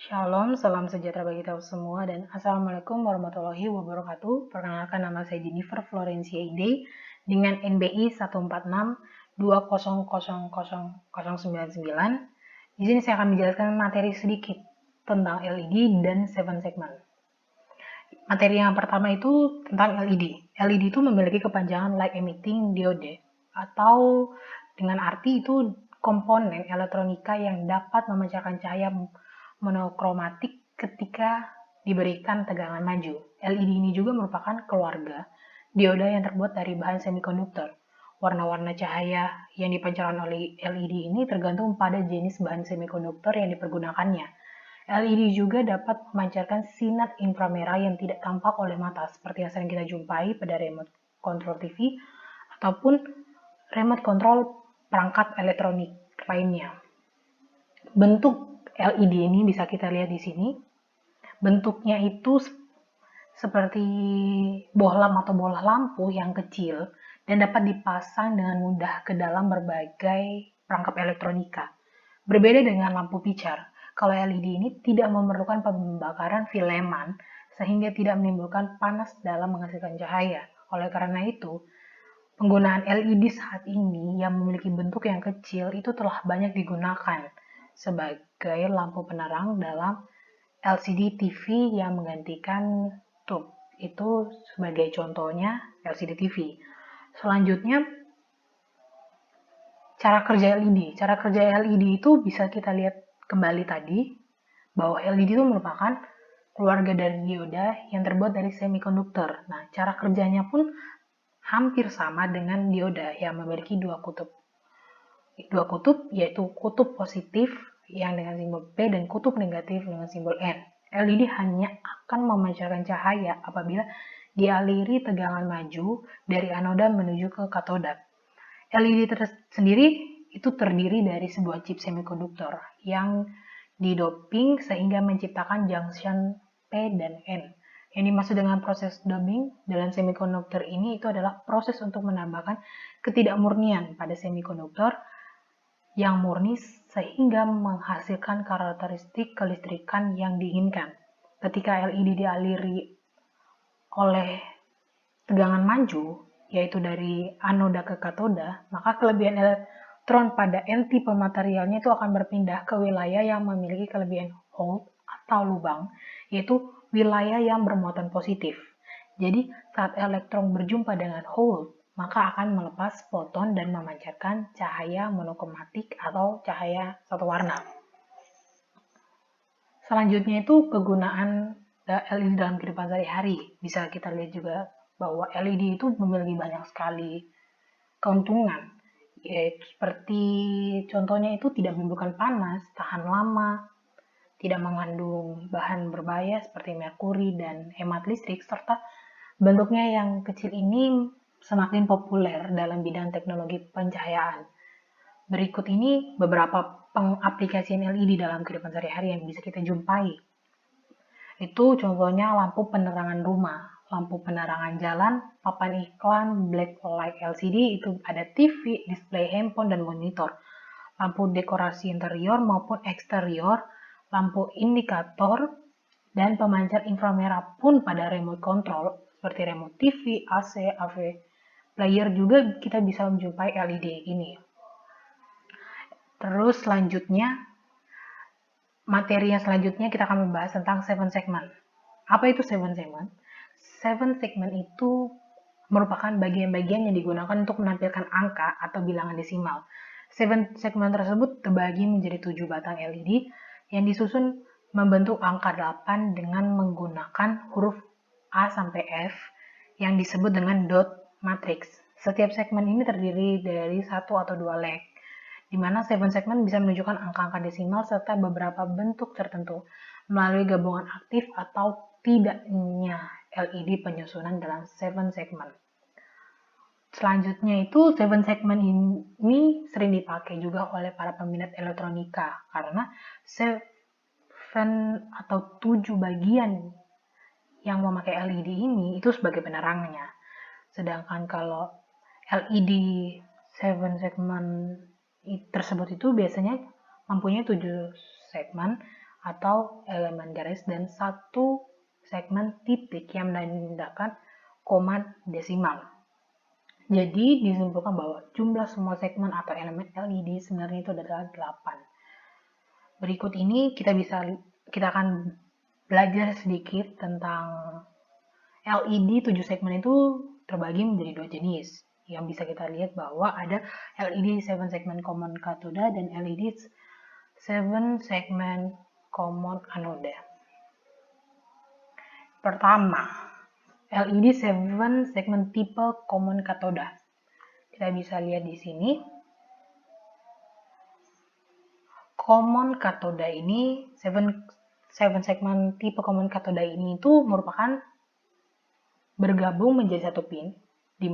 Shalom, salam sejahtera bagi kita semua dan Assalamualaikum warahmatullahi wabarakatuh. Perkenalkan nama saya Jennifer Florencia Ide dengan NBI 146200099. Di sini saya akan menjelaskan materi sedikit tentang LED dan 7 segment. Materi yang pertama itu tentang LED. LED itu memiliki kepanjangan light emitting diode atau dengan arti itu komponen elektronika yang dapat memancarkan cahaya monokromatik ketika diberikan tegangan maju. LED ini juga merupakan keluarga dioda yang terbuat dari bahan semikonduktor. Warna-warna cahaya yang dipancarkan oleh LED ini tergantung pada jenis bahan semikonduktor yang dipergunakannya. LED juga dapat memancarkan sinar inframerah yang tidak tampak oleh mata, seperti yang sering kita jumpai pada remote control TV ataupun remote control perangkat elektronik lainnya. Bentuk LED ini bisa kita lihat di sini. Bentuknya itu seperti bohlam atau bola lampu yang kecil dan dapat dipasang dengan mudah ke dalam berbagai perangkap elektronika. Berbeda dengan lampu pijar, kalau LED ini tidak memerlukan pembakaran filamen sehingga tidak menimbulkan panas dalam menghasilkan cahaya. Oleh karena itu, penggunaan LED saat ini yang memiliki bentuk yang kecil itu telah banyak digunakan sebagai lampu penerang dalam LCD TV yang menggantikan tube. Itu sebagai contohnya LCD TV. Selanjutnya, cara kerja LED. Cara kerja LED itu bisa kita lihat kembali tadi, bahwa LED itu merupakan keluarga dari dioda yang terbuat dari semikonduktor. Nah, cara kerjanya pun hampir sama dengan dioda yang memiliki dua kutub. Dua kutub yaitu kutub positif yang dengan simbol P dan kutub negatif dengan simbol N. LED hanya akan memancarkan cahaya apabila dialiri tegangan maju dari anoda menuju ke katoda. LED sendiri itu terdiri dari sebuah chip semikonduktor yang didoping sehingga menciptakan junction P dan N. Yang dimaksud dengan proses doping dalam semikonduktor ini itu adalah proses untuk menambahkan ketidakmurnian pada semikonduktor yang murni sehingga menghasilkan karakteristik kelistrikan yang diinginkan. Ketika LED dialiri oleh tegangan maju, yaitu dari anoda ke katoda, maka kelebihan elektron pada N tipe materialnya itu akan berpindah ke wilayah yang memiliki kelebihan hole atau lubang, yaitu wilayah yang bermuatan positif. Jadi, saat elektron berjumpa dengan hole, maka akan melepas foton dan memancarkan cahaya monokromatik atau cahaya satu warna. Selanjutnya itu kegunaan LED dalam kehidupan sehari-hari. Bisa kita lihat juga bahwa LED itu memiliki banyak sekali keuntungan. Yaitu seperti contohnya itu tidak menimbulkan panas, tahan lama, tidak mengandung bahan berbahaya seperti merkuri dan hemat listrik, serta bentuknya yang kecil ini semakin populer dalam bidang teknologi pencahayaan. Berikut ini beberapa pengaplikasian LED dalam kehidupan sehari-hari yang bisa kita jumpai. Itu contohnya lampu penerangan rumah, lampu penerangan jalan, papan iklan, blacklight LCD, itu ada TV, display handphone, dan monitor. Lampu dekorasi interior maupun eksterior, lampu indikator, dan pemancar inframerah pun pada remote control, seperti remote TV, AC, AV, player juga kita bisa menjumpai LED ini. Terus selanjutnya, materi yang selanjutnya kita akan membahas tentang 7 segment. Apa itu 7 segment? 7 segment itu merupakan bagian-bagian yang digunakan untuk menampilkan angka atau bilangan desimal. 7 segment tersebut terbagi menjadi 7 batang LED yang disusun membentuk angka 8 dengan menggunakan huruf A sampai F yang disebut dengan dot matrix. Setiap segmen ini terdiri dari satu atau dua leg, di mana 7 segmen bisa menunjukkan angka-angka desimal serta beberapa bentuk tertentu melalui gabungan aktif atau tidaknya LED penyusunan dalam 7 segmen. Selanjutnya itu 7 segmen ini sering dipakai juga oleh para peminat elektronika karena 7 atau 7 bagian yang memakai LED ini itu sebagai penerangnya. Sedangkan kalau LED 7 segmen tersebut itu biasanya mempunyai 7 segmen atau elemen garis dan satu segmen titik yang menandakan koma desimal. Jadi disimpulkan bahwa jumlah semua segmen atau elemen LED sebenarnya itu adalah 8. Berikut ini kita akan belajar sedikit tentang LED 7 segmen itu terbagi menjadi dua jenis. Yang bisa kita lihat bahwa ada LED 7 segmen common cathode dan LED 7 segmen common anode. Pertama, LED 7 segmen tipe common cathode. Kita bisa lihat di sini. Common cathode ini, 7 segmen tipe common cathode ini itu merupakan bergabung menjadi satu pin, di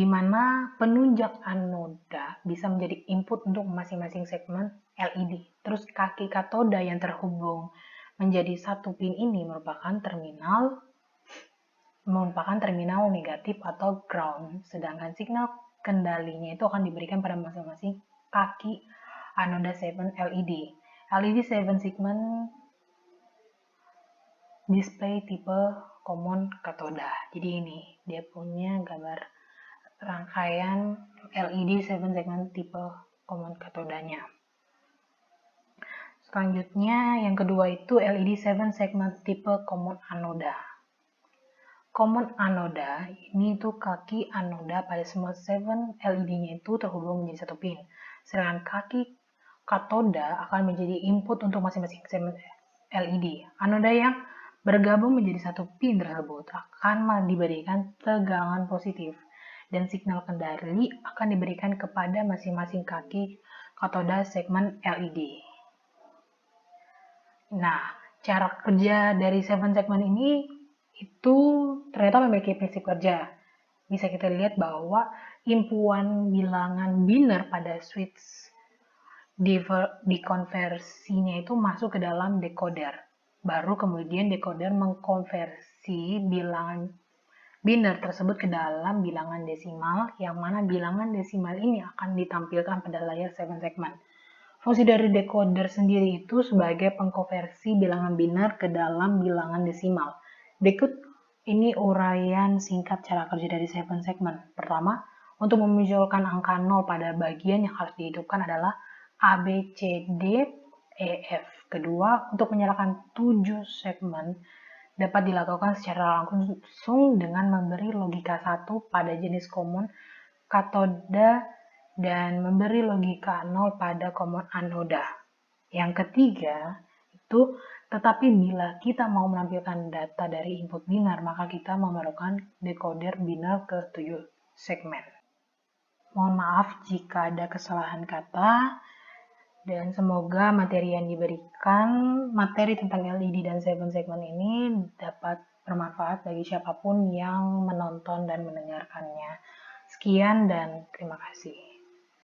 mana penunjuk anoda bisa menjadi input untuk masing-masing segmen LED. Terus kaki katoda yang terhubung menjadi satu pin ini merupakan terminal negatif atau ground, sedangkan signal kendalinya itu akan diberikan pada masing-masing kaki anoda 7 LED. LED 7 segment display tipe common cathode. Jadi ini dia punya gambar rangkaian LED 7 segmen tipe common cathodanya. Selanjutnya yang kedua itu LED 7 segmen tipe common anoda. Common anoda ini itu kaki anoda pada semua 7 LED-nya itu terhubung menjadi satu pin. Sedangkan kaki katoda akan menjadi input untuk masing-masing segmen LED. Anoda yang bergabung menjadi satu pin tersebut akan diberikan tegangan positif dan signal kendali akan diberikan kepada masing-masing kaki katoda segmen LED. Nah, cara kerja dari 7 segmen ini itu ternyata memiliki prinsip kerja. Bisa kita lihat bahwa inpuan bilangan biner pada switch dikonversinya itu masuk ke dalam decoder. Baru kemudian decoder mengkonversi bilangan biner tersebut ke dalam bilangan desimal, yang mana bilangan desimal ini akan ditampilkan pada layar 7 segmen. Fungsi dari decoder sendiri itu sebagai pengkonversi bilangan biner ke dalam bilangan desimal. Berikut ini uraian singkat cara kerja dari 7 segmen. Pertama, untuk memunculkan angka 0 pada bagian yang harus dihidupkan adalah A, B, C, D, E, F. Kedua, untuk menyalakan 7 segmen dapat dilakukan secara langsung dengan memberi logika 1 pada jenis common katoda dan memberi logika 0 pada common anoda. Yang ketiga, tetapi bila kita mau menampilkan data dari input binar, maka kita memerlukan decoder binar ke 7 segmen. Mohon maaf jika ada kesalahan kata. Dan semoga materi yang diberikan, materi tentang LED dan 7 segmen ini dapat bermanfaat bagi siapapun yang menonton dan mendengarkannya. Sekian dan terima kasih.